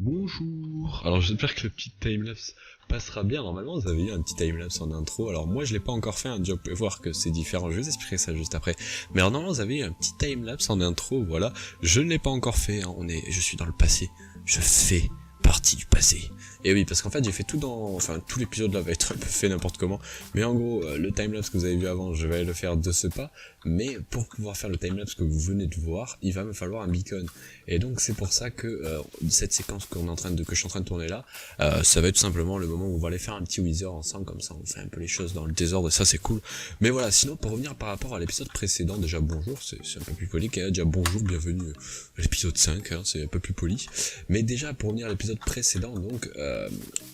Bonjour. Alors j'espère que le petit timelapse passera bien. Normalement vous avez eu un petit timelapse en intro. Alors moi je l'ai pas encore fait, hein. Déjà vous pouvez voir que c'est différent. Je vais vous expliquer ça juste après. Mais alors normalement vous avez eu un petit timelapse en intro. Voilà. Je ne l'ai pas encore fait, hein. Je suis dans le passé. Je fais partie du passé. Et oui, parce qu'en fait j'ai fait tout dans... Enfin tout l'épisode là va être un peu fait n'importe comment. Mais en gros, le timelapse que vous avez vu avant, je vais le faire de ce pas. Mais pour pouvoir faire le timelapse que vous venez de voir, il va me falloir un beacon. Et donc c'est pour ça que cette séquence que je suis en train de tourner là, ça va être tout simplement le moment où on va aller faire un petit Wither ensemble, comme ça on fait un peu les choses dans le désordre et ça c'est cool. Mais voilà, sinon pour revenir par rapport à l'épisode précédent, déjà bonjour, c'est un peu plus poli, déjà bonjour, bienvenue à l'épisode 5, hein, c'est un peu plus poli. Mais déjà pour revenir à l'épisode précédent, donc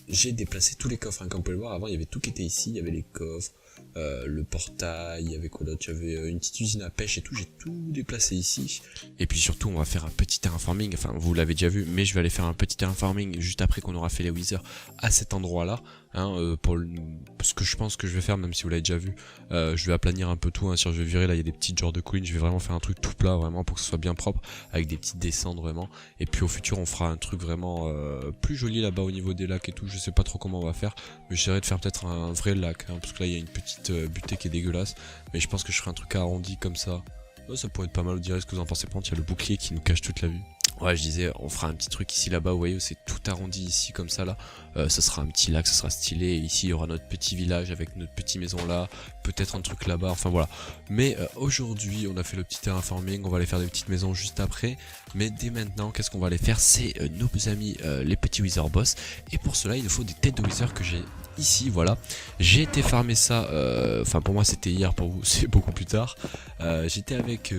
j'ai déplacé tous les coffres, hein, comme vous pouvez le voir, avant il y avait tout qui était ici, il y avait les coffres, le portail, il y avait quoi d'autre, il y avait une petite usine à pêche et tout, j'ai tout déplacé ici. Et puis surtout on va faire un petit terraforming, enfin vous l'avez déjà vu, mais je vais aller faire un petit terraforming juste après qu'on aura fait les withers à cet endroit là, hein, ce que je pense que je vais faire, même si vous l'avez déjà vu, je vais aplanir un peu tout, hein, si je vais virer là il y a des petites genres de collines, je vais vraiment faire un truc tout plat vraiment pour que ce soit bien propre, avec des petites descentes vraiment, et puis au futur on fera un truc vraiment plus joli là-bas au niveau des lacs et tout, je sais pas trop comment on va faire, mais j'essaierai de faire peut-être un vrai lac, hein, parce que là il y a une petite butée qui est dégueulasse, mais je pense que je ferai un truc arrondi comme ça. Ouais, ça pourrait être pas mal, vous direz ce que vous en pensez. Par contre, il y a le bouclier qui nous cache toute la vue. Ouais, je disais, on fera un petit truc ici là-bas, vous voyez, c'est tout arrondi ici comme ça là. Ça sera un petit lac, ça sera stylé. Et ici, il y aura notre petit village avec notre petite maison là, peut-être un truc là-bas, enfin voilà. Mais aujourd'hui, on a fait le petit terraforming, on va aller faire des petites maisons juste après. Mais dès maintenant, qu'est-ce qu'on va aller faire? C'est nos amis, les petits Wither Boss. Et pour cela, il nous faut des têtes de Wither que j'ai ici, voilà. J'ai été farmer ça, enfin pour moi c'était hier, pour vous c'est beaucoup plus tard. J'étais avec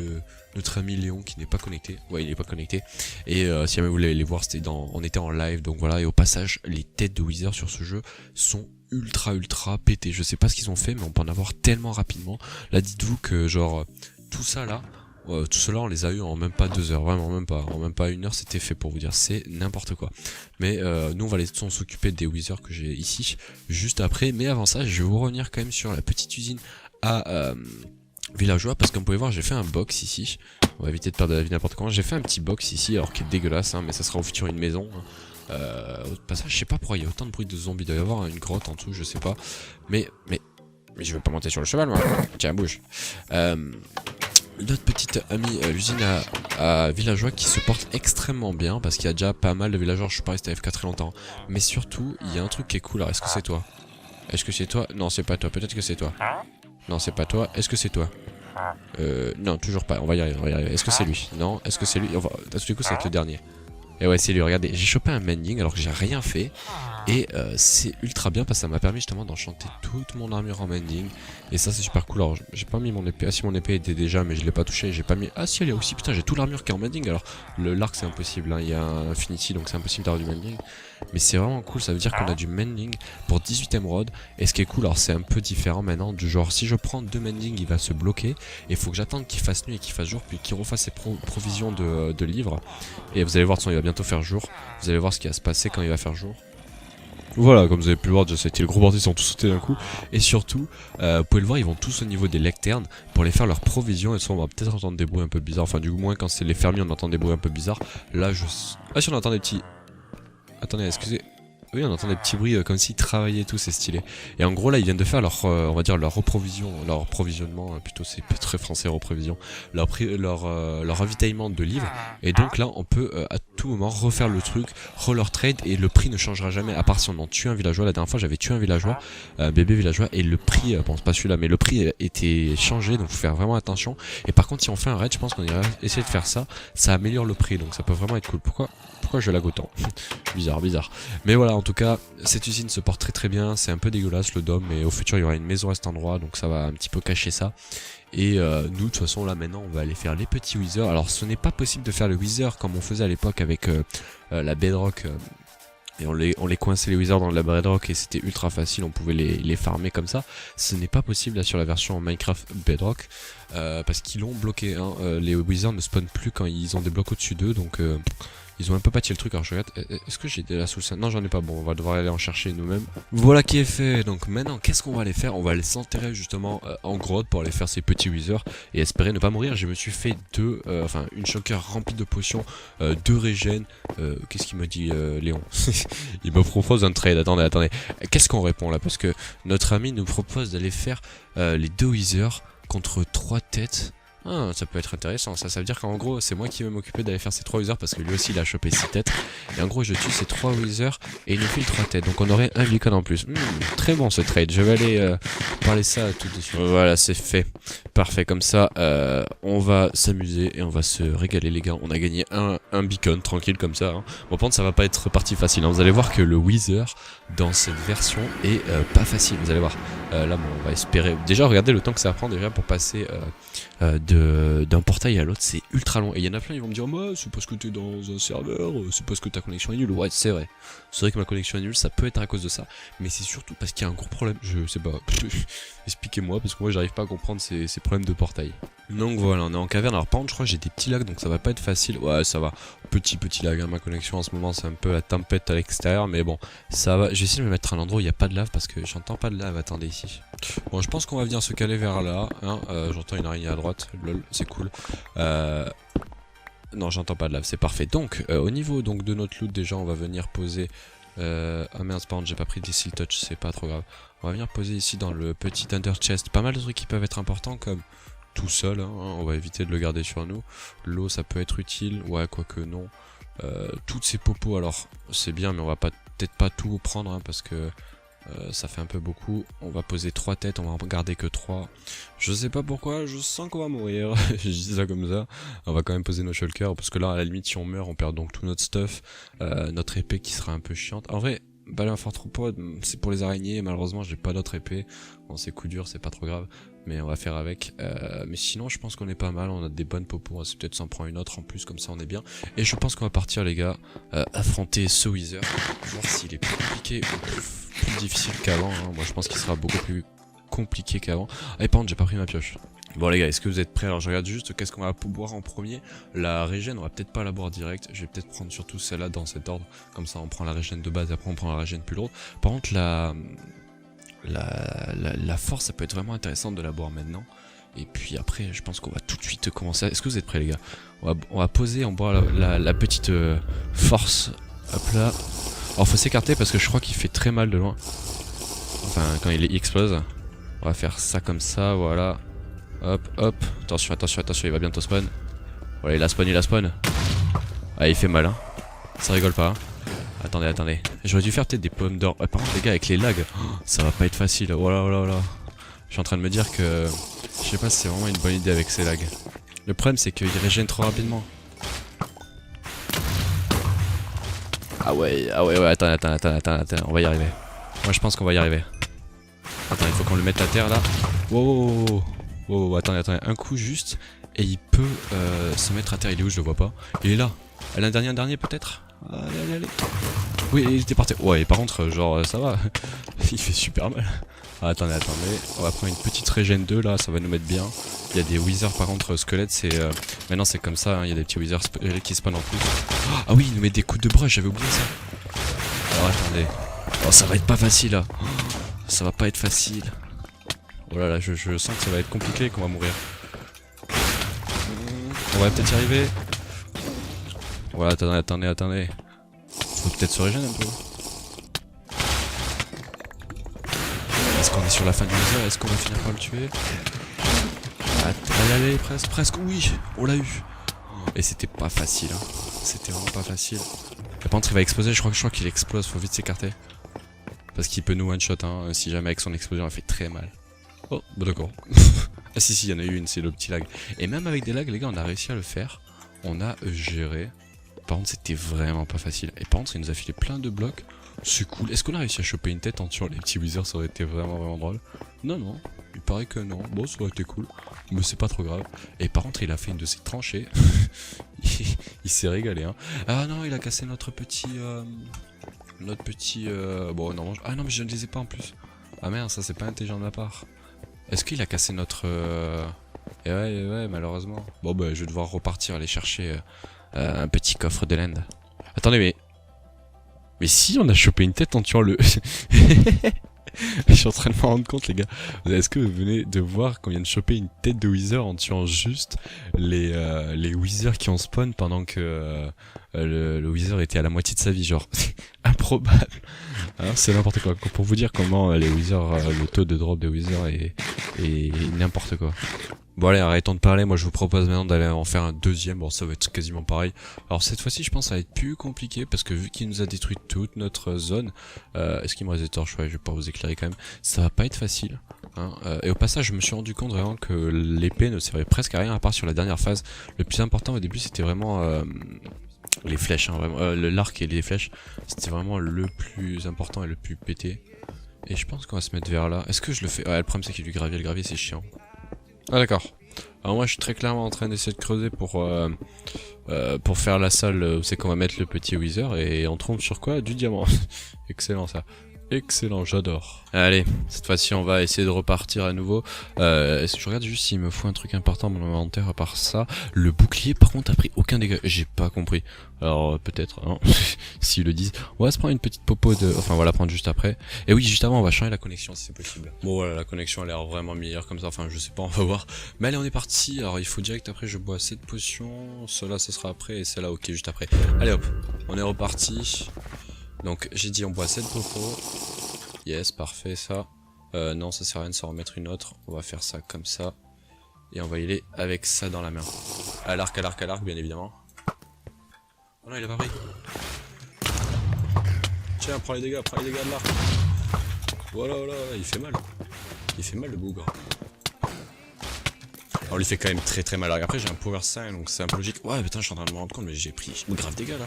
notre ami Léon qui n'est pas connecté, ouais il n'est pas connecté, et si jamais vous voulez les voir, on était en live, donc voilà. Et au passage, les têtes de Wither sur ce jeu sont ultra pétées, je sais pas ce qu'ils ont fait, mais on peut en avoir tellement rapidement. Là dites-vous que genre tout ça là, tout cela on les a eu en même pas 2 heures, vraiment même pas, en même pas 1 heure c'était fait, pour vous dire, c'est n'importe quoi. Mais nous on va aller s'occuper des withers que j'ai ici juste après, mais avant ça je vais vous revenir quand même sur la petite usine à villageois, parce que comme vous pouvez voir j'ai fait un box ici, on va éviter de perdre de la vie n'importe comment, j'ai fait un petit box ici, alors qui est dégueulasse, hein, mais ça sera au futur une maison, hein. Au passage je sais pas pourquoi il y a autant de bruit de zombies, il doit y avoir une grotte en dessous, je sais pas, mais je vais pas monter sur le cheval moi, tiens bouge. Notre petite amie, l'usine à villageois qui se porte extrêmement bien, parce qu'il y a déjà pas mal de villageois, je suis pas resté AFK très longtemps. Mais surtout, il y a un truc qui est cool, alors est-ce que c'est toi? Est-ce que c'est toi? Non, c'est pas toi, peut-être que c'est toi. Non, c'est pas toi, est-ce que c'est toi? Non, toujours pas, on va y arriver, on va y arriver. Est-ce que c'est lui? Non, est-ce que c'est lui? Du coup, ça va être le dernier. Et ouais, c'est lui, regardez, j'ai chopé un mending alors que j'ai rien fait. Et c'est ultra bien parce que ça m'a permis justement d'enchanter toute mon armure en mending. Et ça c'est super cool. Alors j'ai pas mis mon épée, ah si mon épée était déjà mais je l'ai pas touché, j'ai pas mis, ah si elle est aussi, putain j'ai tout l'armure qui est en mending. Alors l'arc c'est impossible, hein. Il y a un Infinity donc c'est impossible d'avoir du mending. Mais c'est vraiment cool, ça veut dire qu'on a du mending pour 18 émeraudes. Et ce qui est cool, alors c'est un peu différent maintenant, du genre si je prends 2 mending il va se bloquer. Et il faut que j'attende qu'il fasse nuit et qu'il fasse jour, puis qu'il refasse ses provisions de livres. Et vous allez voir, de toute façon il va bientôt faire jour. Vous allez voir ce qui va se passer quand il va faire jour. Voilà, comme vous avez pu le voir, déjà c'était le gros bordel, ils sont tous sautés d'un coup. Et surtout, vous pouvez le voir, ils vont tous au niveau des lecternes pour aller faire leurs provisions. Et ça, on va peut-être entendre des bruits un peu bizarres. Enfin, du moins, quand c'est les fermiers, on entend des bruits un peu bizarres. Là, ah, si on entend des petits. Attendez, excusez. Oui, on entend des petits bruits comme s'ils travaillaient tous, c'est stylé. Et en gros, là, ils viennent de faire leur, on va dire, leur reprovision, leur provisionnement, plutôt c'est très français, reprovision, leur ravitaillement de livres. Et donc là, on peut à tout moment refaire le truc, leur trade, et le prix ne changera jamais, à part si on en tue un villageois. La dernière fois, j'avais tué un villageois, bébé villageois, et le prix, bon, c'est pas celui-là, mais le prix était changé, donc faut faire vraiment attention. Et par contre, si on fait un raid, je pense qu'on irait essayer de faire ça, ça améliore le prix, donc ça peut vraiment être cool. Pourquoi je lag autant? Bizarre. Mais voilà, en tout cas, cette usine se porte très bien, c'est un peu dégueulasse le dôme, mais au futur il y aura une maison à cet endroit, donc ça va un petit peu cacher ça. Et nous, de toute façon, là maintenant, on va aller faire les petits withers. Alors ce n'est pas possible de faire le wither comme on faisait à l'époque avec la bedrock. Et on les coinçait les withers dans la bedrock et c'était ultra facile, on pouvait les farmer comme ça. Ce n'est pas possible là sur la version Minecraft Bedrock, parce qu'ils l'ont bloqué, hein. Les withers ne spawnent plus quand ils ont des blocs au-dessus d'eux, donc Ils ont un peu pâti le truc, alors je regarde, est-ce que j'ai de la sous. Non, j'en ai pas, bon, on va devoir aller en chercher nous-mêmes. Voilà qui est fait, donc maintenant, qu'est-ce qu'on va aller faire? On va aller s'enterrer justement en grotte pour aller faire ces petits withers et espérer ne pas mourir. Je me suis fait une shulker remplie de potions, 2 régènes. Qu'est-ce qu'il m'a dit Léon? Il me propose un trade, attendez. Qu'est-ce qu'on répond là? Parce que notre ami nous propose d'aller faire les 2 withers contre 3 têtes. Ah, ça peut être intéressant, ça veut dire qu'en gros c'est moi qui vais m'occuper d'aller faire ces 3 withers parce que lui aussi il a chopé 6 têtes. Et en gros je tue ces 3 withers et il nous file 3 têtes, donc on aurait un beacon en plus. Très bon ce trade, je vais aller parler ça tout de suite. Voilà, c'est fait, parfait, comme ça on va s'amuser et on va se régaler les gars. On a gagné un beacon tranquille comme ça, hein. Bon, par contre ça va pas être partie facile, hein. Vous allez voir que le wither dans cette version est pas facile, vous allez voir. Là bon, on va espérer, déjà regardez le temps que ça prend déjà pour passer d'un portail à l'autre, c'est ultra long. Et il y en a plein, ils vont me dire, moi c'est parce que t'es dans un serveur, c'est parce que ta connexion est nulle. Ouais, c'est vrai que ma connexion est nulle, ça peut être à cause de ça, mais c'est surtout parce qu'il y a un gros problème. Je sais pas, expliquez-moi, parce que moi j'arrive pas à comprendre ces problèmes de portail. Donc voilà, on est en caverne. Alors par contre je crois que j'ai des petits lags, donc ça va pas être facile. Ouais, ça va, petit lag, hein. Ma connexion en ce moment c'est un peu la tempête à l'extérieur, mais bon, ça va. Je vais essayer de me mettre à l'endroit où il n'y a pas de lave, parce que j'entends pas de lave. Attendez, ici. Bon, je pense qu'on va venir se caler vers là, hein. J'entends une araignée à droite, lol, c'est cool. Non, j'entends pas de lave, c'est parfait. Donc au niveau donc de notre loot, déjà on va venir poser ah merde, par contre j'ai pas pris des seal touch, c'est pas trop grave. On va venir poser ici dans le petit under chest pas mal de trucs qui peuvent être importants, comme tout seul, hein, on va éviter de le garder sur nous. L'eau ça peut être utile, ouais, quoique non. Toutes ces popos, alors c'est bien, mais on va peut-être pas tout prendre, hein, parce que ça fait un peu beaucoup. On va poser 3 têtes, on va en garder que 3. Je sais pas pourquoi, je sens qu'on va mourir. Je dis ça comme ça. On va quand même poser nos shulkers, parce que là à la limite si on meurt on perd donc tout notre stuff. Notre épée qui sera un peu chiante. En vrai, balai un fort troupeau c'est pour les araignées, malheureusement j'ai pas d'autre épée. Bon, c'est coup dur, c'est pas trop grave, mais on va faire avec. Mais sinon je pense qu'on est pas mal, on a des bonnes popos, on va peut-être s'en prendre une autre en plus, comme ça on est bien. Et je pense qu'on va partir les gars, affronter ce wither, voir s'il est plus compliqué ou plus difficile qu'avant, hein. Moi je pense qu'il sera beaucoup plus compliqué qu'avant. Ah, et par contre j'ai pas pris ma pioche. Bon les gars, est-ce que vous êtes prêts? Alors je regarde juste qu'est-ce qu'on va boire en premier. La régène, on va peut-être pas la boire direct. Je vais peut-être prendre surtout celle-là dans cet ordre. Comme ça on prend la régène de base et après on prend la régène plus lourde. Par contre la force, ça peut être vraiment intéressant de la boire maintenant. Et puis après je pense qu'on va tout de suite commencer. Est-ce que vous êtes prêts les gars? On va poser, on boit la petite force. Hop là. Alors faut s'écarter parce que je crois qu'il fait très mal de loin. Enfin quand il explose. On va faire ça comme ça, voilà. Hop, hop. Attention, il va bientôt spawn. Voilà, il a spawn. Ah, il fait mal, hein. Ça rigole pas, hein. Attendez. J'aurais dû faire peut-être des pommes d'or. Par contre, les gars, avec les lags, ça va pas être facile. Oh là. Je suis en train de me dire que je sais pas si c'est vraiment une bonne idée avec ces lags. Le problème, c'est qu'il régène trop rapidement. Ah ouais, attends, on va y arriver. Moi, je pense qu'on va y arriver. Attends, il faut qu'on le mette à terre là. Wow, attendez, un coup juste. Et il peut se mettre à terre. Il est où? Je le vois pas. Il est là. Elle a un dernier peut-être. Allez. Oui, il était parti. Ouais, et par contre, genre, ça va. Il fait super mal. Ah, attendez. On va prendre une petite régène 2 là, ça va nous mettre bien. Il y a des withers par contre, squelettes, c'est. Maintenant c'est comme ça, hein, il y a des petits withers qui spawnent en plus. Ah oui, il nous met des coups de brush, j'avais oublié ça. Alors attendez. Oh, ça va être pas facile là. Ça va pas être facile. Oh là là, je sens que ça va être compliqué et qu'on va mourir. On va peut-être y arriver. Voilà, attendez. Faut peut-être se régénérer un peu. Est-ce qu'on est sur la fin du wither? Est-ce qu'on va finir par le tuer? Allez, presque, oui, on l'a eu. Et c'était pas facile, hein. C'était vraiment pas facile. Par contre il va exploser, je crois qu'il explose, faut vite s'écarter. Parce qu'il peut nous one shot, hein, si jamais avec son explosion elle fait très mal. Oh, bah d'accord. Ah si, il y en a eu une, c'est le petit lag. Et même avec des lags les gars, on a réussi à le faire. On a géré. Par contre c'était vraiment pas facile. Et par contre il nous a filé plein de blocs. C'est cool. Est-ce qu'on a réussi à choper une tête en tuant les petits wizards? Ça aurait été vraiment drôle. Non, il paraît que non. Bon, ça aurait été cool, mais c'est pas trop grave. Et par contre il a fait une de ses tranchées. Il s'est régalé, hein. Ah non, il a cassé notre petit bon non, ah non mais je ne les ai pas en plus. Ah merde, ça c'est pas intelligent de ma part. Est-ce qu'il a cassé notre ouais, malheureusement. Bon bah je vais devoir repartir aller chercher un petit coffre de l'End. attendez, mais si, on a chopé une tête en tuant le... Je suis en train de me rendre compte, les gars. Est-ce que vous venez de voir qu'on vient de choper une tête de Wither en tuant juste les Wither qui ont spawn pendant que le Wither était à la moitié de sa vie, genre improbable. Alors c'est n'importe quoi. Pour vous dire comment les Wither, le taux de drop des Wither est n'importe quoi. Bon allez, arrêtons de parler, moi je vous propose maintenant d'aller en faire un deuxième, bon ça va être quasiment pareil. Alors cette fois-ci je pense que ça va être plus compliqué, parce que vu qu'il nous a détruit toute notre zone, est-ce qu'il me reste des torches? Ouais, je vais pas vous éclairer quand même, ça va pas être facile. Hein. Et au passage je me suis rendu compte vraiment que l'épée ne servait presque à rien, à part sur la dernière phase. Le plus important au début c'était vraiment les flèches, hein, vraiment, l'arc et les flèches, c'était vraiment le plus important et le plus pété. Et je pense qu'on va se mettre vers là. Est-ce que je le fais? Ouais, le problème c'est qu'il y a du gravier, le gravier c'est chiant. Ah d'accord. Alors moi je suis très clairement en train d'essayer de creuser pour faire la salle où c'est qu'on va mettre le petit Wither et on tombe sur quoi? Du diamant. Excellent ça. Excellent, j'adore. Allez, cette fois-ci on va essayer de repartir à nouveau. Je regarde juste s'il me faut un truc important dans mon inventaire à part ça. Le bouclier par contre a pris aucun dégât. J'ai pas compris. Alors peut-être, hein, s'ils le disent. On va se prendre une petite popo de... Enfin on va la prendre juste après. Et oui, juste avant on va changer la connexion si c'est possible. Bon voilà, la connexion a l'air vraiment meilleure comme ça. Enfin je sais pas, on va voir. Mais allez, on est parti. Alors il faut direct après je bois cette potion. Cela ce sera après et celle-là ok juste après. Allez hop, on est reparti. Donc j'ai dit on boit cette popo. Yes, parfait ça. Non, ça sert à rien de s'en remettre une autre. On va faire ça comme ça. Et on va y aller avec ça dans la main. À l'arc, bien évidemment. Oh non, il a pas pris. Tiens, prends les dégâts de l'arc. Voilà, il fait mal. Il fait mal le bougre. On lui fait quand même très mal. Après j'ai un power 5 donc c'est un peu logique. Ouais putain, je suis en train de me rendre compte mais j'ai pris grave dégâts là.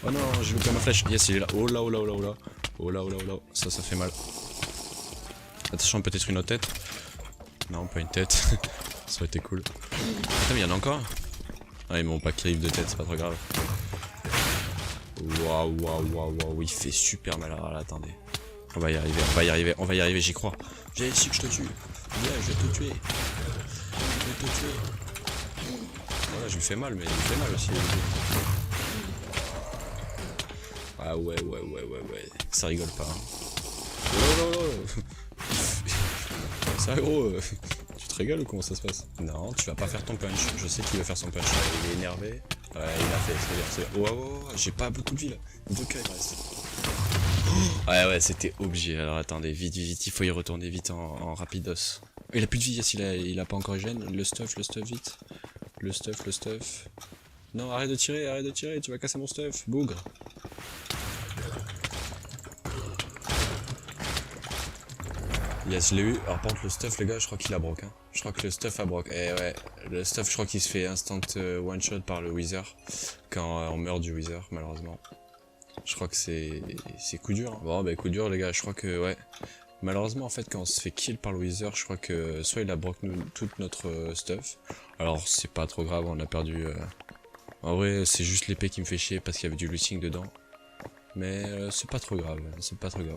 Oh non, j'ai loupé ma flèche. Yes, il est là. Oh là. Oh là. Ça fait mal. Attention, peut-être une autre tête. Non, pas une tête. Ça aurait été cool. Putain, mais il y en a encore un. Ah, ils m'ont pas clive de tête, c'est pas trop grave. Waouh. Il fait super mal. Alors là, attendez. On va y arriver, j'y crois. J'ai su que je te tue. Viens, je vais te tuer. Voilà, je lui fais mal, mais il fait mal aussi. Ah ouais. Ça rigole pas. Hein. Oh. Ça gros, tu te régales ou comment ça se passe? Non, tu vas pas faire ton punch. Je sais qu'il va faire son punch. Il est énervé. Ouais, il a fait. C'est oh, j'ai pas beaucoup de vie là. 2 cas il reste. Ouais, c'était obligé. Alors attendez, vite, il faut y retourner vite en rapidos. Il a plus de vie, yes, il a pas encore gêne. Le stuff, vite. Le stuff. Non, arrête de tirer, tu vas casser mon stuff, bougre. Yes, je l'ai eu. Alors par contre le stuff les gars, je crois qu'il a broc. Hein. Je crois que le stuff a broc. Eh ouais, le stuff je crois qu'il se fait instant one shot par le Wither. Quand on meurt du Wither malheureusement. Je crois que c'est coup dur. Hein. Bon bah coup dur les gars, je crois que ouais. Malheureusement en fait quand on se fait kill par le Wither, je crois que soit il a broc toute notre stuff. Alors c'est pas trop grave, on a perdu... En vrai c'est juste l'épée qui me fait chier parce qu'il y avait du looting dedans. Mais c'est pas trop grave,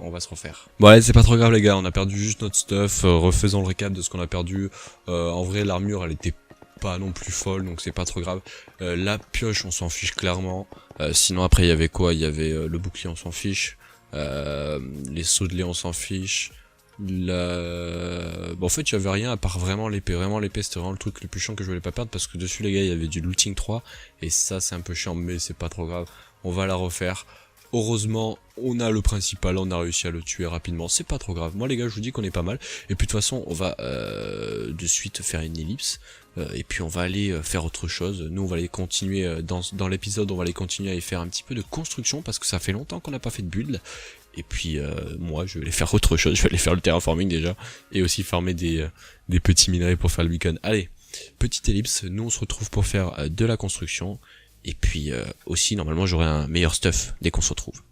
on va se refaire. Bon allez, c'est pas trop grave les gars, on a perdu juste notre stuff, refaisons le récap de ce qu'on a perdu. En vrai l'armure elle était pas non plus folle, donc c'est pas trop grave. La pioche on s'en fiche clairement. Sinon après il y avait quoi? Il y avait le bouclier on s'en fiche. Les sauts de lait on s'en fiche. Bon, en fait il y avait rien à part vraiment l'épée. Vraiment l'épée c'était vraiment le truc le plus chiant que je voulais pas perdre. Parce que dessus les gars il y avait du looting 3. Et ça c'est un peu chiant mais c'est pas trop grave. On va la refaire. Heureusement, on a le principal, on a réussi à le tuer rapidement, c'est pas trop grave. Moi les gars, je vous dis qu'on est pas mal. Et puis de toute façon, on va de suite faire une ellipse. Et puis on va aller faire autre chose. Nous on va aller continuer, dans l'épisode, on va aller continuer à y faire un petit peu de construction. Parce que ça fait longtemps qu'on n'a pas fait de build. Et puis moi je vais aller faire autre chose, je vais aller faire le terraforming déjà. Et aussi farmer des petits minerais pour faire le beacon. Allez, petite ellipse, nous on se retrouve pour faire de la construction. Et puis aussi normalement j'aurai un meilleur stuff dès qu'on se retrouve.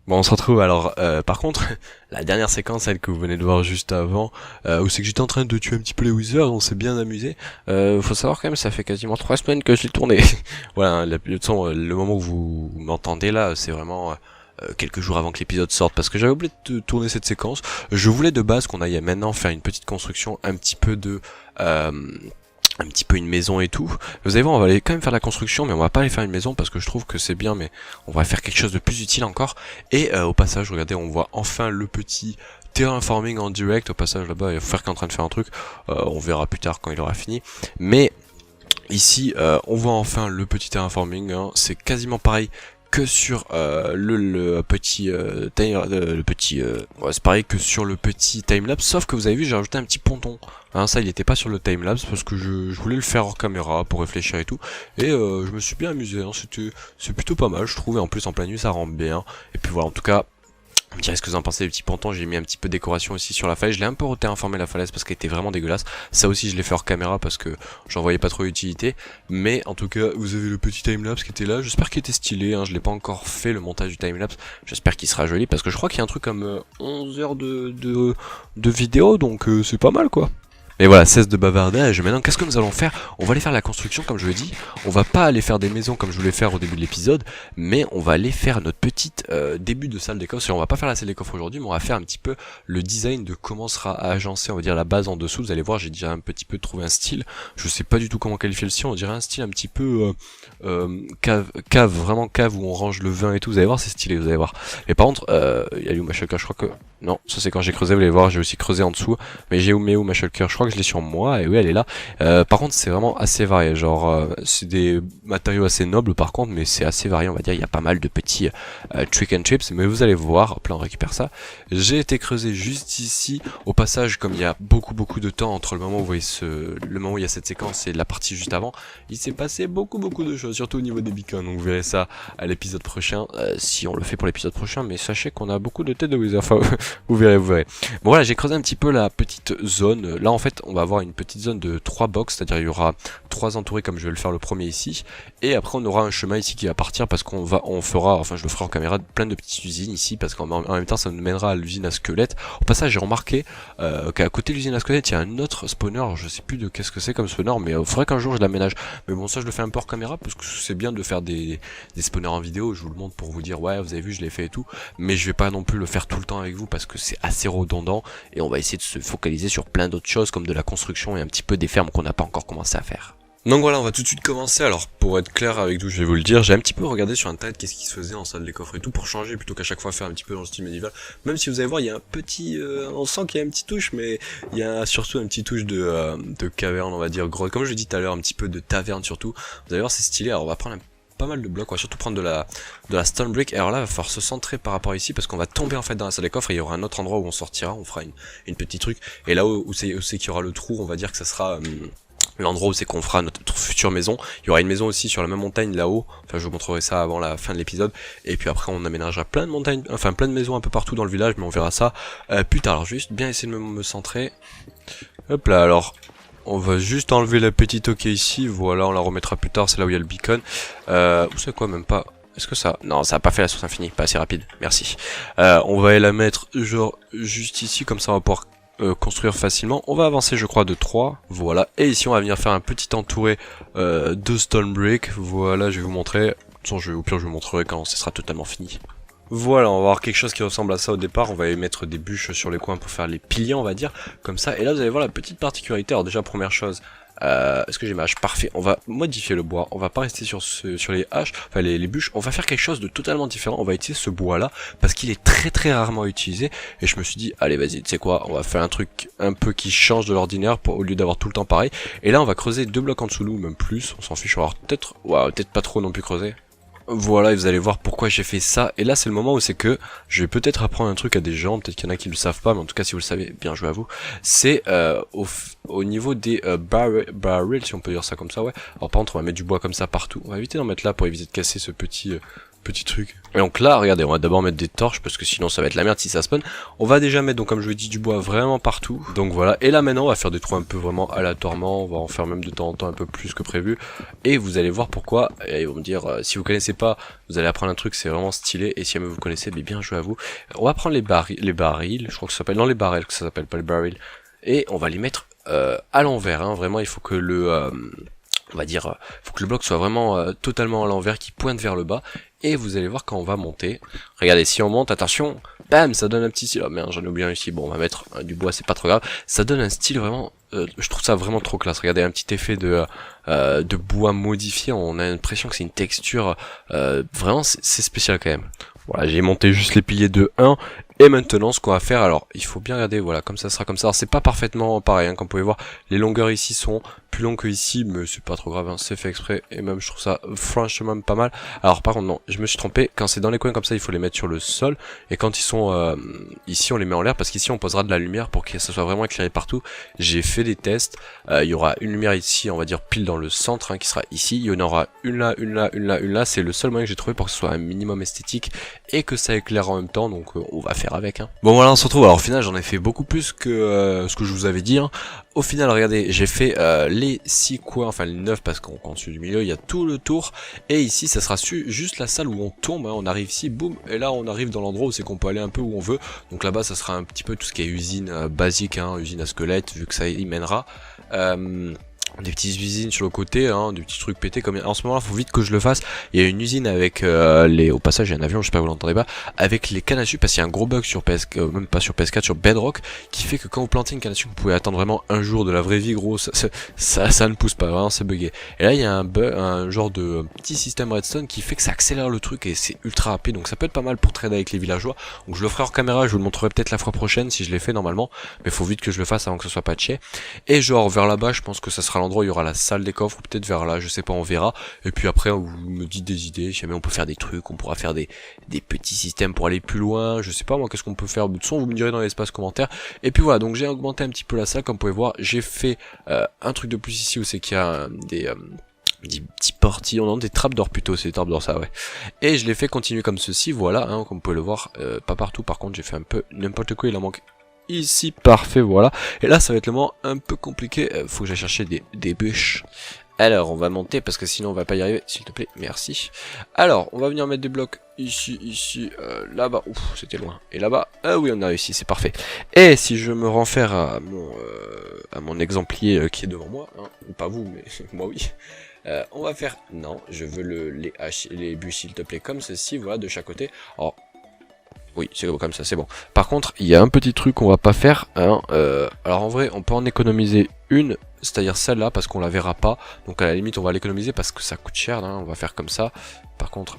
Bon on se retrouve alors par contre la dernière séquence, celle que vous venez de voir juste avant, où c'est que j'étais en train de tuer un petit peu les Wither, on s'est bien amusé. Faut savoir quand même ça fait quasiment 3 semaines que je l'ai tourné. Voilà, le moment où vous m'entendez là c'est vraiment quelques jours avant que l'épisode sorte parce que j'avais oublié de tourner cette séquence. Je voulais de base qu'on aille maintenant faire une petite construction un petit peu de un petit peu une maison et tout. Vous allez voir, on va aller quand même faire la construction, mais on va pas aller faire une maison parce que je trouve que c'est bien, mais on va faire quelque chose de plus utile encore. Et au passage, regardez, on voit enfin le petit terraforming en direct. Au passage, là-bas, il y a Frère qui est en train de faire un truc. On verra plus tard quand il aura fini. Mais ici, on voit enfin le petit terraforming. Hein. C'est quasiment pareil que sur le petit ouais, c'est pareil que sur le petit timelapse, sauf que vous avez vu, j'ai rajouté un petit ponton. Hein, ça, il n'était pas sur le timelapse parce que je voulais le faire hors caméra pour réfléchir et tout. Et je me suis bien amusé. Hein, c'est plutôt pas mal, je trouve. Et en plus, en pleine nuit, ça rend bien. Et puis voilà, en tout cas. Vous me direz ce que vous en pensez des petits pontons, j'ai mis un petit peu de décoration aussi sur la falaise, je l'ai un peu reformé la falaise parce qu'elle était vraiment dégueulasse, ça aussi je l'ai fait hors caméra parce que j'en voyais pas trop l'utilité, mais en tout cas vous avez le petit timelapse qui était là, j'espère qu'il était stylé, hein. Je l'ai pas encore fait le montage du timelapse, j'espère qu'il sera joli parce que je crois qu'il y a un truc comme 11 heures de vidéo, donc c'est pas mal quoi. Mais voilà, cesse de bavardage. Maintenant, qu'est-ce que nous allons faire? On va aller faire la construction, comme je le dis. On va pas aller faire des maisons comme je voulais faire au début de l'épisode, mais on va aller faire notre petite début de salle des coffres. On va pas faire la salle des coffres aujourd'hui, mais on va faire un petit peu le design de comment sera agencé, on va dire, la base en dessous. Vous allez voir, j'ai déjà un petit peu trouvé un style. Je sais pas du tout comment qualifier le style. On dirait un style un petit peu cave, vraiment cave où on range le vin et tout. Vous allez voir, c'est stylé, vous allez voir. Et par contre, il y a où ma shulker, je crois que... Non, ça c'est quand j'ai creusé, vous allez voir, j'ai aussi creusé en dessous. Mais j'ai où ma shulker, je crois que je l'ai sur moi, et oui, elle est là. Par contre, c'est vraiment assez varié, genre, c'est des matériaux assez nobles par contre, mais c'est assez varié, on va dire, il y a pas mal de petits trick and chips, mais vous allez voir, hop là on récupère ça. J'ai été creusé juste ici, au passage, comme il y a beaucoup de temps entre le moment où vous voyez le moment où il y a cette séquence et la partie juste avant, il s'est passé beaucoup de choses, surtout au niveau des beacons, donc vous verrez ça à l'épisode prochain, si on le fait pour l'épisode prochain, mais sachez qu'on a beaucoup de têtes de Wither, enfin, vous verrez. Bon voilà, j'ai creusé un petit peu la petite zone, là en fait on va avoir une petite zone de 3 box, c'est-à-dire il y aura 3 entourés comme je vais le faire le premier ici, et après on aura un chemin ici qui va partir parce on fera, enfin je le ferai en caméra, plein de petites usines ici, parce qu'en même temps ça nous mènera à l'usine à squelette. Au passage j'ai remarqué qu'à côté de l'usine à squelette il y a un autre spawner, je sais plus de qu'est-ce que c'est comme spawner, mais il faudrait qu'un jour je l'aménage, mais bon ça je le fais un peu hors caméra parce que c'est bien de faire des spawners en vidéo, je vous le montre pour vous dire ouais vous avez vu je l'ai fait et tout, mais je vais pas non plus le faire tout le temps avec vous parce que c'est assez redondant, et on va essayer de se focaliser sur plein d'autres choses comme de la construction et un petit peu des fermes qu'on n'a pas encore commencé à faire. Donc voilà, on va tout de suite commencer. Alors pour être clair avec vous, je vais vous le dire, j'ai un petit peu regardé sur internet qu'est-ce qui se faisait en salle des coffres et tout pour changer, plutôt qu'à chaque fois faire un petit peu dans le style médiéval. Même si vous allez voir, il y a un petit, on sent qu'il y a un petit touche, mais il y a surtout un petit touche de caverne, on va dire grotte. Comme je l'ai dit tout à l'heure, un petit peu de taverne surtout. Vous allez voir, c'est stylé. Alors on va prendre pas mal de blocs, on va surtout prendre de la stone brick, et alors là il va falloir se centrer par rapport ici parce qu'on va tomber en fait dans la salle des coffres et il y aura un autre endroit où on sortira, on fera une petite truc, et là où c'est qu'il y aura le trou, on va dire que ça sera l'endroit où c'est qu'on fera notre future maison. Il y aura une maison aussi sur la même montagne là-haut, enfin je vous montrerai ça avant la fin de l'épisode, et puis après on aménagera plein de montagnes, enfin plein de maisons un peu partout dans le village, mais on verra ça plus tard. Alors juste bien essayer de me centrer, hop là. Alors on va juste enlever la petite OK ici, voilà, on la remettra plus tard, c'est là où il y a le beacon. Où c'est quoi, même pas. Est-ce que ça... Non, ça a pas fait la source infinie, pas assez rapide, merci. On va la mettre genre juste ici, comme ça on va pouvoir construire facilement. On va avancer je crois de 3, voilà. Et ici on va venir faire un petit entouré de stone brick, voilà, je vais vous montrer. De toute façon, au pire je vous montrerai quand ce sera totalement fini. Voilà, on va avoir quelque chose qui ressemble à ça au départ, on va y mettre des bûches sur les coins pour faire les piliers on va dire, comme ça, et là vous allez voir la petite particularité. Alors déjà première chose, est-ce que j'ai ma hache? Parfait, on va modifier le bois, on va pas rester sur les haches, enfin les bûches, on va faire quelque chose de totalement différent, on va utiliser ce bois là, parce qu'il est très rarement utilisé, et je me suis dit, allez vas-y, tu sais quoi, on va faire un truc un peu qui change de l'ordinaire, au lieu d'avoir tout le temps pareil, et là on va creuser 2 blocs en dessous nous, même plus, on s'en fiche, on va peut-être, ouais, peut-être pas trop non plus creuser. Voilà, et vous allez voir pourquoi j'ai fait ça, et là c'est le moment où c'est que je vais peut-être apprendre un truc à des gens, peut-être qu'il y en a qui le savent pas, mais en tout cas si vous le savez, bien joué à vous, c'est au niveau des barrels, si on peut dire ça comme ça, ouais. Alors par contre on va mettre du bois comme ça partout, on va éviter d'en mettre là pour éviter de casser ce petit truc. Et donc là, regardez, on va d'abord mettre des torches parce que sinon ça va être la merde si ça spawn. On va déjà mettre, donc comme je vous ai dit, du bois vraiment partout. Donc voilà, et là maintenant on va faire des trous un peu vraiment aléatoirement, on va en faire même de temps en temps un peu plus que prévu. Et vous allez voir pourquoi, et ils vont me dire, si vous connaissez pas, vous allez apprendre un truc, c'est vraiment stylé, et si jamais vous connaissez, bien joué à vous. On va prendre les barils, je crois que ça s'appelle, non les barrels que ça s'appelle, pas les barils, et on va les mettre à l'envers, hein. Vraiment il faut que on va dire, faut que le bloc soit vraiment totalement à l'envers, qui pointe vers le bas, et vous allez voir quand on va monter. Regardez, si on monte, attention, bam, ça donne un petit style. Oh merde, j'en ai oublié un ici. Bon, on va mettre du bois, c'est pas trop grave. Ça donne un style vraiment je trouve ça vraiment trop classe. Regardez, un petit effet de bois modifié, on a l'impression que c'est une texture, vraiment c'est spécial quand même. Voilà, j'ai monté juste les piliers de 1, et maintenant ce qu'on va faire, alors il faut bien regarder, voilà, comme ça sera comme ça. Alors c'est pas parfaitement pareil, hein, comme vous pouvez voir, les longueurs ici sont plus longues que ici, mais c'est pas trop grave, hein, c'est fait exprès, et même je trouve ça franchement pas mal. Alors par contre non, je me suis trompé, quand c'est dans les coins comme ça, il faut les mettre sur le sol, et quand ils sont ici, on les met en l'air, parce qu'ici on posera de la lumière pour que ça soit vraiment éclairé partout. J'ai fait des tests, il y aura une lumière ici, on va dire pile dans le centre, hein, qui sera ici, il y en aura une là, une là, une là, une là, c'est le seul moyen que j'ai trouvé pour que ce soit un minimum esthétique, et que ça éclaire en même temps, donc on va faire avec, hein. Bon voilà, on se retrouve. Alors au final j'en ai fait beaucoup plus que ce que je vous avais dit, hein. Au final regardez, j'ai fait les 6 coins, enfin les 9 parce qu'en dessus du milieu il y a tout le tour, et ici ça sera juste la salle où on tombe, hein. On arrive ici, boum, et là on arrive dans l'endroit où c'est qu'on peut aller un peu où on veut, donc là-bas ça sera un petit peu tout ce qui est usine basique, hein, usine à squelette, vu que ça y mènera. Des petites usines sur le côté, hein, des petits trucs pétés comme en ce moment là, faut vite que je le fasse. Il y a une usine avec au passage il y a un avion, je sais pas, vous l'entendez pas, avec les cannes à sucre, parce qu'il y a un gros bug sur même pas sur PS4, sur Bedrock, qui fait que quand vous plantez une canne à sucre, vous pouvez attendre vraiment un jour de la vraie vie, gros, ça ne pousse pas, vraiment c'est bugué. Et là il y a un genre de petit système redstone qui fait que ça accélère le truc et c'est ultra rapide, donc ça peut être pas mal pour trader avec les villageois. Donc je le ferai hors caméra, je vous le montrerai peut-être la fois prochaine si je l'ai fait normalement, mais faut vite que je le fasse avant que ce soit patché. Et genre vers là-bas, je pense que ça sera l'endroit où il y aura la salle des coffres, ou peut-être vers là, je sais pas, on verra. Et puis après, vous me dites des idées, si jamais on peut faire des trucs, on pourra faire des petits systèmes pour aller plus loin, je sais pas moi, qu'est-ce qu'on peut faire. De toute façon, vous me direz dans l'espace commentaire. Et puis voilà, donc j'ai augmenté un petit peu la salle, comme vous pouvez voir, j'ai fait un truc de plus ici, où c'est qu'il y a des petits portillons, non, des trappes d'or plutôt, c'est des trappes d'or ça, ouais. Et je l'ai fait continuer comme ceci, voilà, hein, comme vous pouvez le voir, pas partout, par contre j'ai fait un peu n'importe quoi, il en manque ici, parfait, voilà. Et là ça va être le moment un peu compliqué, faut que j'aille chercher des bûches. Alors on va monter parce que sinon on va pas y arriver, s'il te plaît, merci. Alors on va venir mettre des blocs ici, là-bas, ouf c'était loin. Et là-bas, ah oui on a réussi, c'est parfait. Et si je me renfère à mon exemplier qui est devant moi, hein, pas vous mais moi oui. On va faire, non, je veux les bûches s'il te plaît comme ceci, voilà, de chaque côté. Alors, oui, c'est comme ça, c'est bon. Par contre, il y a un petit truc qu'on va pas faire, hein, alors en vrai, on peut en économiser une, c'est-à-dire celle-là, parce qu'on la verra pas. Donc à la limite, on va l'économiser parce que ça coûte cher, hein, on va faire comme ça. Par contre,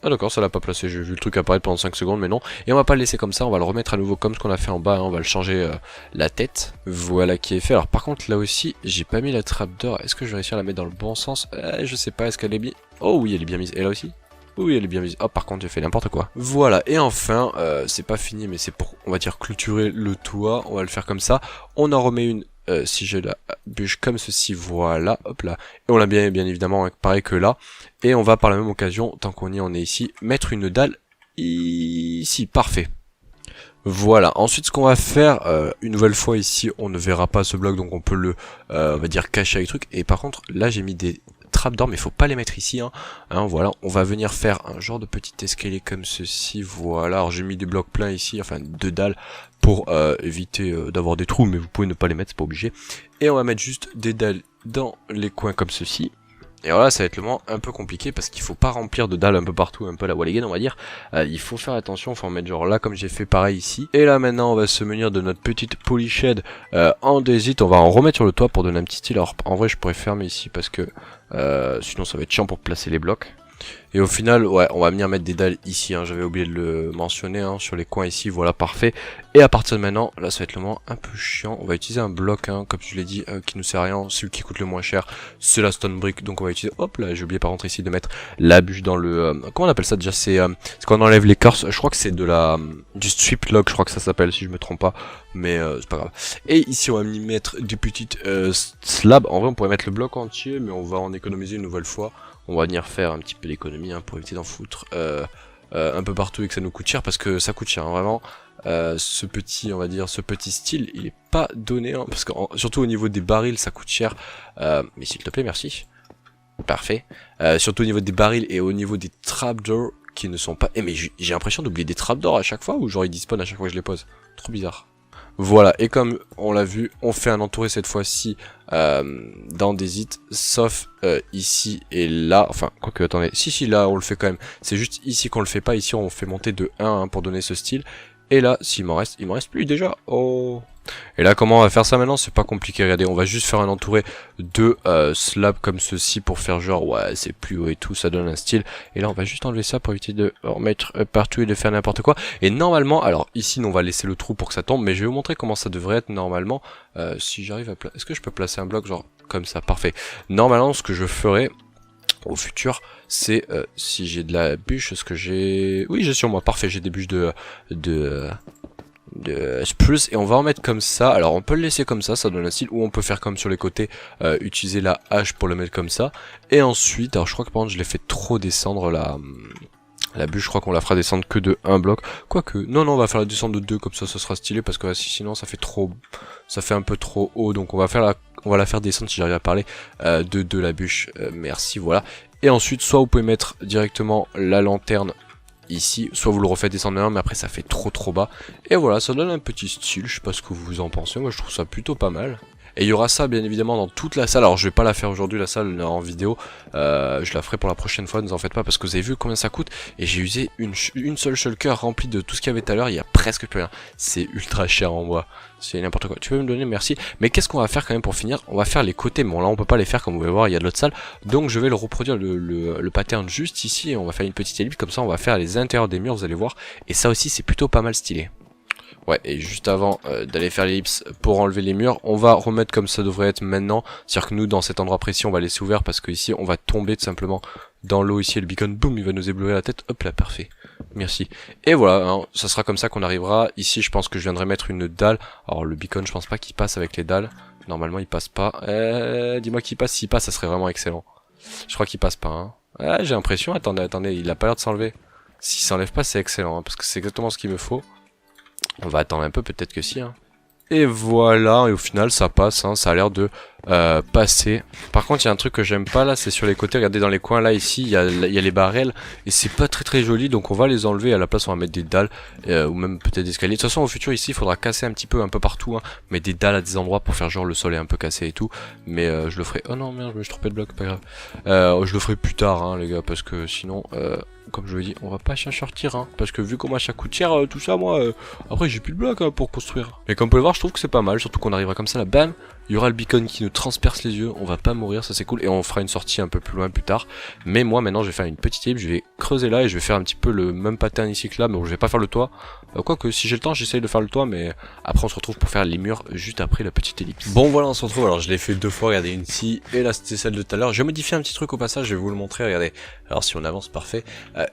ah d'accord, ça l'a pas placé, j'ai vu le truc apparaître pendant 5 secondes, mais non. Et on va pas le laisser comme ça, on va le remettre à nouveau comme ce qu'on a fait en bas, hein, on va le changer la tête. Voilà qui est fait. Alors par contre, là aussi, j'ai pas mis la trappe d'or. Est-ce que je vais réussir à la mettre dans le bon sens? Je sais pas, est-ce qu'elle est bien... Oh oui, elle est bien mise. Et là aussi? Oui, elle est bien mise. Oh, par contre, j'ai fait n'importe quoi. Voilà, et enfin, c'est pas fini, mais c'est pour, on va dire, clôturer le toit. On va le faire comme ça. On en remet une, si j'ai la bûche comme ceci, voilà, hop là. Et on l'a bien évidemment, pareil que là. Et on va par la même occasion, tant qu'on y en est ici, mettre une dalle ici, parfait. Voilà, ensuite ce qu'on va faire, une nouvelle fois ici, on ne verra pas ce bloc, donc on peut le, on va dire, cacher avec le truc. Et par contre, là j'ai mis des trappes d'or, mais il faut pas les mettre ici, hein. Voilà, on va venir faire un genre de petit escalier comme ceci, voilà. Alors j'ai mis des blocs pleins ici, enfin 2 dalles, pour éviter d'avoir des trous, mais vous pouvez ne pas les mettre, c'est pas obligé. Et on va mettre juste des dalles dans les coins comme ceci. Et alors là ça va être le moment un peu compliqué parce qu'il faut pas remplir de dalles un peu partout, un peu la Walligan on va dire. Il faut faire attention, faut en mettre genre là comme j'ai fait pareil ici. Et là maintenant on va se munir de notre petite polyshed en andésite, on va en remettre sur le toit pour donner un petit style. Alors en vrai je pourrais fermer ici parce que sinon ça va être chiant pour placer les blocs. Et au final, ouais, on va venir mettre des dalles ici, hein, j'avais oublié de le mentionner, hein, sur les coins ici, voilà, parfait. Et à partir de maintenant, là ça va être le moment un peu chiant, on va utiliser un bloc, hein, comme je l'ai dit, qui nous sert à rien, celui qui coûte le moins cher, c'est la stone brick, donc on va utiliser, hop là, j'ai oublié par contre ici de mettre la bûche dans le, comment on appelle ça déjà, c'est quand on enlève l'écorce, je crois que c'est de du strip log, je crois que ça s'appelle, si je me trompe pas, mais c'est pas grave. Et ici on va venir mettre des petites slabs, en vrai on pourrait mettre le bloc entier, mais on va en économiser une nouvelle fois. On va venir faire un petit peu d'économie, hein, pour éviter d'en foutre un peu partout et que ça nous coûte cher, parce que ça coûte cher, hein, vraiment. Ce petit, on va dire, ce petit style, il est pas donné, hein, parce que surtout au niveau des barils, ça coûte cher. Mais s'il te plaît, merci. Parfait. Surtout au niveau des barils et au niveau des trapdoors qui ne sont pas... mais j'ai l'impression d'oublier des trapdoors à chaque fois, ou genre ils dispawnent à chaque fois que je les pose. Trop bizarre. Voilà, et comme on l'a vu, on fait un entouré cette fois-ci dans des hits, sauf ici et là, enfin, quoique, attendez, si, là on le fait quand même, c'est juste ici qu'on le fait pas, ici on fait monter de 1 hein, pour donner ce style, et là, s'il m'en reste, il m'en reste plus déjà, oh, Et là, comment on va faire ça maintenant? C'est pas compliqué, regardez, on va juste faire un entouré de slabs comme ceci pour faire genre, ouais, c'est plus haut et tout, ça donne un style. Et là, on va juste enlever ça pour éviter de remettre partout et de faire n'importe quoi. Et normalement, alors ici, on va laisser le trou pour que ça tombe, mais je vais vous montrer comment ça devrait être normalement. Si j'arrive à placer... Est-ce que je peux placer un bloc genre comme ça? Parfait. Normalement, ce que je ferai au futur, c'est si j'ai de la bûche, ce que j'ai... Oui, j'ai sur moi, parfait, j'ai des bûches de spruce et on va en mettre comme ça. Alors on peut le laisser comme ça donne un style, ou on peut faire comme sur les côtés, utiliser la hache pour le mettre comme ça. Et ensuite, alors je crois que par contre je l'ai fait trop descendre la bûche, je crois qu'on la fera descendre que de 1 bloc. Quoique, non, on va faire la descendre de 2, comme ça sera stylé, parce que sinon ça fait un peu trop haut, donc on va la faire descendre, si j'arrive à parler, de 2 la bûche, merci, voilà. Et ensuite, soit vous pouvez mettre directement la lanterne ici, soit vous le refaites descendre un, mais après ça fait trop bas. Et voilà, ça donne un petit style, je sais pas ce que vous en pensez, moi je trouve ça plutôt pas mal. Et il y aura ça bien évidemment dans toute la salle. Alors je vais pas la faire aujourd'hui la salle en vidéo, je la ferai pour la prochaine fois, ne vous en faites pas, parce que vous avez vu combien ça coûte. Et j'ai usé une seule shulker remplie de tout ce qu'il y avait tout à l'heure, il y a presque plus rien. C'est ultra cher en bois, c'est n'importe quoi. Tu peux me donner, merci. Mais qu'est-ce qu'on va faire quand même pour finir? On va faire les côtés, bon là on peut pas les faire comme vous pouvez voir, il y a de l'autre salle. Donc je vais le reproduire le pattern juste ici, et on va faire une petite ellipse, comme ça on va faire les intérieurs des murs, vous allez voir. Et ça aussi c'est plutôt pas mal stylé. Ouais, et juste avant d'aller faire l'ellipse pour enlever les murs, on va remettre comme ça devrait être maintenant. C'est-à-dire que nous, dans cet endroit précis, on va laisser ouvert parce que ici, on va tomber tout simplement dans l'eau ici et le beacon, boum, il va nous éblouir la tête. Hop là, parfait. Merci. Et voilà, hein, ça sera comme ça qu'on arrivera. Ici, je pense que je viendrai mettre une dalle. Alors, le beacon, je pense pas qu'il passe avec les dalles. Normalement, il passe pas. Dis-moi qu'il passe. S'il passe, ça serait vraiment excellent. Je crois qu'il passe pas, hein. J'ai l'impression. Attendez, il a pas l'air de s'enlever. S'il s'enlève pas, c'est excellent, hein, parce que c'est exactement ce qu'il me faut. On va attendre un peu, peut-être que si, hein. Et voilà, et au final ça passe, hein, ça a l'air de passer. Par contre il y a un truc que j'aime pas là, c'est sur les côtés, regardez dans les coins là ici, il y a les barrels, et c'est pas très joli, donc on va les enlever, à la place on va mettre des dalles, ou même peut-être des escaliers. De toute façon au futur ici il faudra casser un petit peu, un peu partout, hein, mais des dalles à des endroits pour faire genre le sol est un peu cassé et tout, mais je le ferai, oh non merde je me suis trompé de bloc, pas grave, je le ferai plus tard hein, les gars, parce que sinon... comme je vous l'ai dit, on va pas s'en sortir, hein, parce que vu comment ça coûte cher, tout ça, moi, après j'ai plus de blocs hein, pour construire. Mais comme vous pouvez le voir, je trouve que c'est pas mal, surtout qu'on arrivera comme ça là, bam, il y aura le beacon qui nous transperce les yeux, on va pas mourir, ça c'est cool, et on fera une sortie un peu plus loin plus tard. Mais moi maintenant je vais faire une petite ellipse, je vais creuser là et je vais faire un petit peu le même pattern ici que là, mais bon, je vais pas faire le toit. Quoique si j'ai le temps j'essaye de faire le toit, mais après on se retrouve pour faire les murs juste après la petite ellipse. Bon voilà, on se retrouve, alors je l'ai fait 2 fois, regardez une ici, et là c'était celle de tout à l'heure. J'ai modifié un petit truc au passage, je vais vous le montrer, regardez. Alors si on avance, parfait.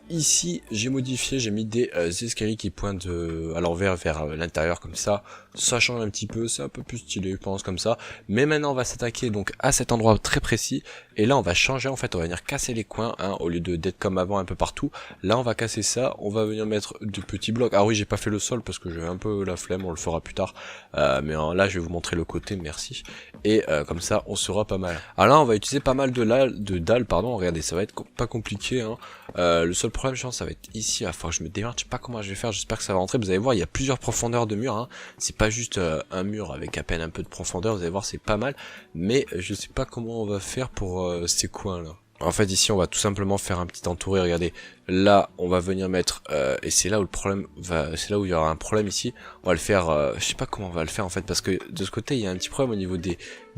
Ici j'ai modifié, j'ai mis des escaliers qui pointent à l'envers vers l'intérieur comme ça change un petit peu, c'est un peu plus stylé je pense comme ça. Mais maintenant on va s'attaquer donc à cet endroit très précis, et là on va changer en fait, on va venir casser les coins, hein, au lieu d'être comme avant un peu partout. Là on va casser ça, on va venir mettre de petits blocs. Ah oui, j'ai pas fait le sol parce que j'ai un peu la flemme, on le fera plus tard, mais là je vais vous montrer le côté, merci. Et comme ça on sera pas mal. Alors là on va utiliser pas mal de dalles, pardon, regardez, ça va être pas compliqué, hein. Le seul problème je pense ça va être ici, enfin je me démarre, je sais pas comment je vais faire, j'espère que ça va rentrer. Vous allez voir, il y a plusieurs profondeurs de mur, hein. C'est pas juste un mur avec à peine un peu de profondeur, vous allez voir c'est pas mal, mais je sais pas comment on va faire pour ces coins là. En fait ici on va tout simplement faire un petit entouré, regardez, là on va venir mettre, et c'est là où le problème va, c'est là où il y aura un problème ici, on va le faire, je sais pas comment on va le faire en fait, parce que de ce côté il y a un petit problème au niveau des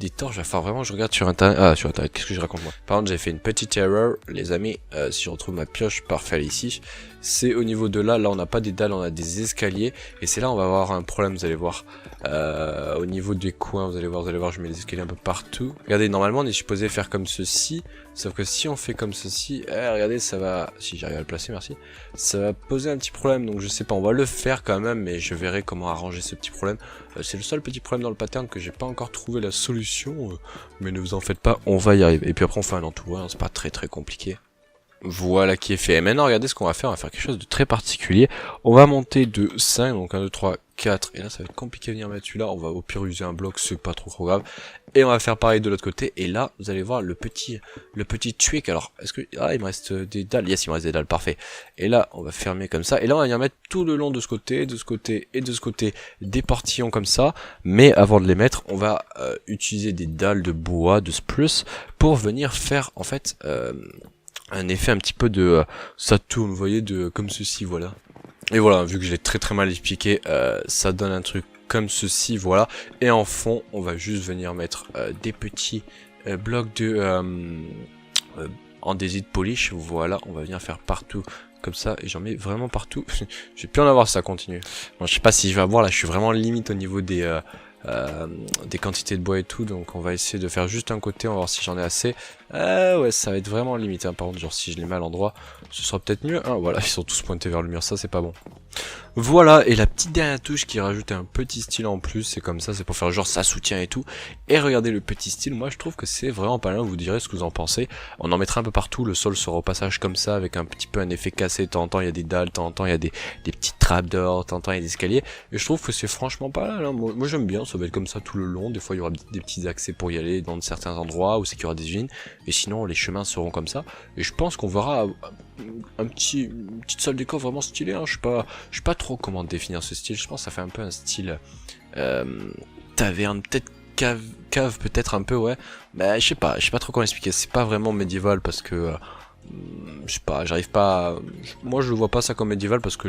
torches, il va falloir vraiment, je regarde sur internet, sur internet, qu'est-ce que je raconte moi. Par contre j'ai fait une petite erreur les amis, si je retrouve ma pioche, parfait, elle est ici, c'est au niveau de là on n'a pas des dalles, on a des escaliers, et c'est là on va avoir un problème, vous allez voir, au niveau des coins, vous allez voir, je mets les escaliers un peu partout. Regardez, normalement on est supposé faire comme ceci, sauf que si on fait comme ceci, regardez, ça va, si j'arrive à le placer, merci, ça va poser un petit problème, donc je sais pas, on va le faire quand même, mais je verrai comment arranger ce petit problème. C'est le seul petit problème dans le pattern que j'ai pas encore trouvé la solution, mais ne vous en faites pas, on va y arriver. Et puis après on fait un entourage, hein, c'est pas très compliqué. Voilà qui est fait. Et maintenant regardez ce qu'on va faire quelque chose de très particulier. On va monter de 5, donc 1, 2, 3, 4, et là ça va être compliqué de venir mettre celui-là, on va au pire user un bloc, c'est pas trop grave. Et on va faire pareil de l'autre côté, et là vous allez voir le petit tweak. Alors est-ce que, il me reste des dalles, yes il me reste des dalles, parfait. Et là on va fermer comme ça, et là on va venir mettre tout le long de ce côté, et de ce côté des portillons comme ça. Mais avant de les mettre, on va utiliser des dalles de bois, de spruce, pour venir faire en fait un effet un petit peu de ça tourne, vous voyez, de comme ceci, voilà. Et voilà, vu que je l'ai très mal expliqué, ça donne un truc comme ceci, voilà. Et en fond, on va juste venir mettre des petits blocs de andésite polish, voilà, on va venir faire partout comme ça, et j'en mets vraiment partout. Je vais plus en avoir si ça continue. Bon, je sais pas si je vais avoir, là je suis vraiment limite au niveau des quantités de bois et tout, donc on va essayer de faire juste un côté, on va voir si j'en ai assez. Ouais, ça va être vraiment limite, hein. Par contre, genre si je les mets à l'endroit, ce sera peut-être mieux, hein. Voilà, ils sont tous pointés vers le mur, ça c'est pas bon. Voilà, et la petite dernière touche qui rajoute un petit style en plus, c'est comme ça, c'est pour faire genre ça soutient et tout. Et regardez le petit style, moi je trouve que c'est vraiment pas mal, vous direz ce que vous en pensez. On en mettra un peu partout, le sol sera au passage comme ça, avec un petit peu un effet cassé, de temps en temps il y a des dalles, de temps en temps il y a des petites trappes dehors, de temps en temps il y a des escaliers. Et je trouve que c'est franchement pas mal, hein. Moi j'aime bien, ça va être comme ça tout le long, des fois il y aura des petits accès pour y aller dans certains endroits, où c'est qu'il y aura des usines, et sinon les chemins seront comme ça. Et je pense qu'on verra une petite salle déco vraiment stylée, hein. Je sais pas trop comment définir ce style, je pense que ça fait un peu un style taverne, peut-être cave peut-être un peu, ouais. Mais je sais pas trop comment expliquer, c'est pas vraiment médiéval parce que je sais pas, j'arrive pas à... Moi je vois pas ça comme médiéval parce que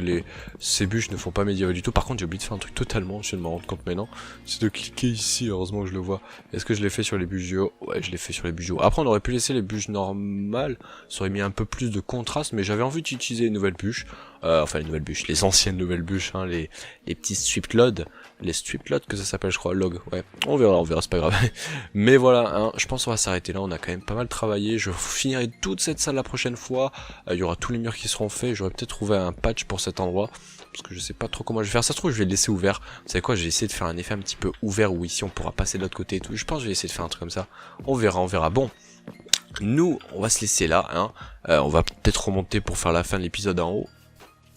ces bûches ne font pas médiéval du tout. Par contre j'ai oublié de faire un truc totalement, je viens de me rendre compte maintenant, c'est de cliquer ici, heureusement que je le vois. Est-ce que je l'ai fait sur les bûches du haut? Ouais, je l'ai fait sur les bûches du haut. Après on aurait pu laisser les bûches normales, ça aurait mis un peu plus de contraste, mais j'avais envie d'utiliser une nouvelle bûche. Enfin les nouvelles bûches, les anciennes nouvelles bûches, hein, les petits strip loads, les strip loads que ça s'appelle je crois, log, ouais, on verra, c'est pas grave. Mais voilà, hein, je pense qu'on va s'arrêter là, on a quand même pas mal travaillé, je finirai toute cette salle la prochaine fois, il y aura tous les murs qui seront faits, j'aurais peut-être trouvé un patch pour cet endroit, parce que je sais pas trop comment je vais faire, ça se trouve je vais le laisser ouvert, vous savez quoi, je vais essayer de faire un effet un petit peu ouvert où ici on pourra passer de l'autre côté et tout, je pense que je vais essayer de faire un truc comme ça, on verra, bon. Nous, on va se laisser là, hein, on va peut-être remonter pour faire la fin de l'épisode en haut.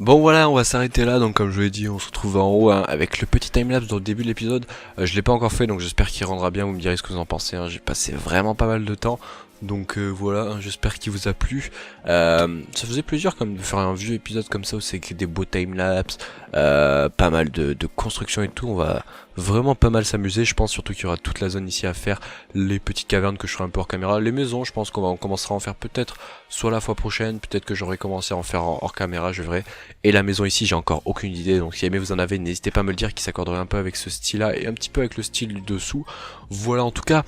Bon voilà, on va s'arrêter là, donc comme je l'ai dit, on se retrouve en haut, hein, avec le petit timelapse dans le début de l'épisode. Je l'ai pas encore fait, donc j'espère qu'il rendra bien, vous me direz ce que vous en pensez, hein. J'ai passé vraiment pas mal de temps, donc voilà, hein, j'espère qu'il vous a plu. Ça faisait plaisir comme de faire un vieux épisode comme ça, où c'est des beaux timelapse, pas mal de construction et tout, on va vraiment pas mal s'amuser, je pense surtout qu'il y aura toute la zone ici à faire, les petites cavernes que je ferai un peu hors caméra, les maisons je pense qu'on commencera à en faire peut-être soit la fois prochaine, peut-être que j'aurai commencé à en faire hors caméra, je verrai, et la maison ici j'ai encore aucune idée, donc si jamais vous en avez n'hésitez pas à me le dire, qui s'accorderait un peu avec ce style là et un petit peu avec le style du dessous. Voilà, en tout cas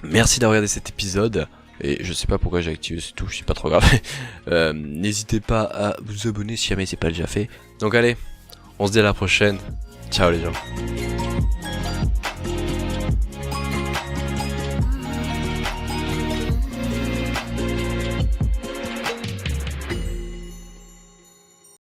merci d'avoir regardé cet épisode. Et je sais pas pourquoi j'ai activé ce tout, c'est pas trop grave. N'hésitez pas à vous abonner si jamais c'est pas déjà fait. Donc allez, on se dit à la prochaine. Ciao les gens.